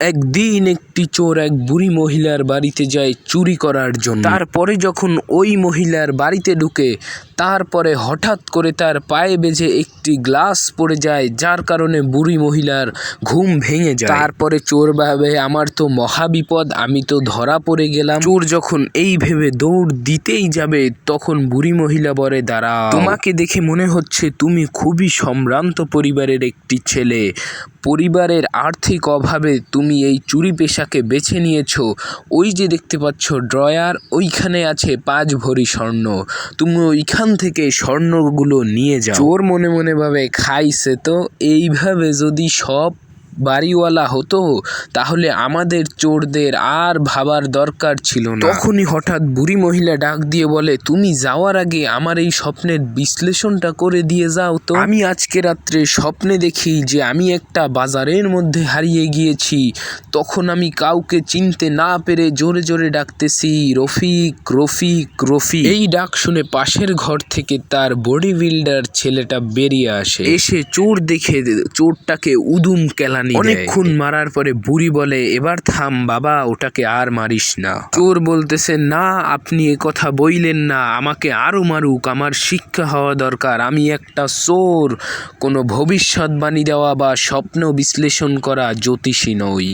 একদিন একটি চোর এক বুড়ি মহিলার বাড়িতে যায় চুরি করার জন্য। তারপরে যখন ওই মহিলার বাড়িতে ঢুকে, তারপরে হঠাৎ করে তার পায়ে বেজে একটি গ্লাস পড়ে যায়, যার কারণে বুড়ি মহিলার ঘুম ভেঙে যায়। তারপরে চোর ভাবে আমার তো মহাবিপদ, আমি তো ধরা পড়ে গেলাম। চোর যখন এই ভেবে দৌড় দিতেই যাবে, তখন বুড়ি মহিলা বলে, দাঁড়াও, তোমাকে দেখে মনে হচ্ছে তুমি খুবই সম্ভ্রান্ত পরিবারের একটি ছেলে। পরিবারের আর্থিক অভাবে তুমি এই চুরি পেশাকে বেছে নিয়েছো। ওই যে দেখতে পাচ্ছ ড্রয়ার, ওইখানে আছে 5 ভরি স্বর্ণ, তুমি ওইখান থেকে স্বর্ণগুলো নিয়ে যাও। চোর মনে মনে ভাবে, খাইছে তো, এইভাবে যদি সব বাড়িওয়ালা হতো তাহলে আমাদের চোরদের আর ভাবার দরকার ছিল না। তখনই হঠাৎ বুড়ি মহিলা ডাক দিয়ে বলে, তুমি যাওয়ার আগে আমার এই স্বপ্নের বিশ্লেষণটা করে দিয়ে যাও তো। আমি আজকে রাত্রে স্বপ্নে দেখি যে আমি একটা বাজারের মধ্যে হারিয়ে গিয়েছি। তখন আমি কাউকে চিনতে না পেরে জোরে জোরে ডাকতেছি, রফিক রফিক রফিক। এই ডাক শুনে পাশের ঘর থেকে তার বডি বিল্ডার ছেলেটা বেরিয়ে আসে। এসে চোর দেখে চোরটাকে উদুম কেলানি দেয়। অনেকক্ষণ মারার পরে বুড়ি বলে, এবার থাম বাবা, ওটাকে আর মারিস না। চোর বলতেছে, না আপনি এ কথা বইলেন না, আমাকে আরো মারুক, আমার শিক্ষা হওয়া দরকার। আমি একটা চোর, কোনো ভবিষ্যৎবাণী দেওয়া বা স্বপ্ন বিশ্লেষণ করা জ্যোতিষী নই।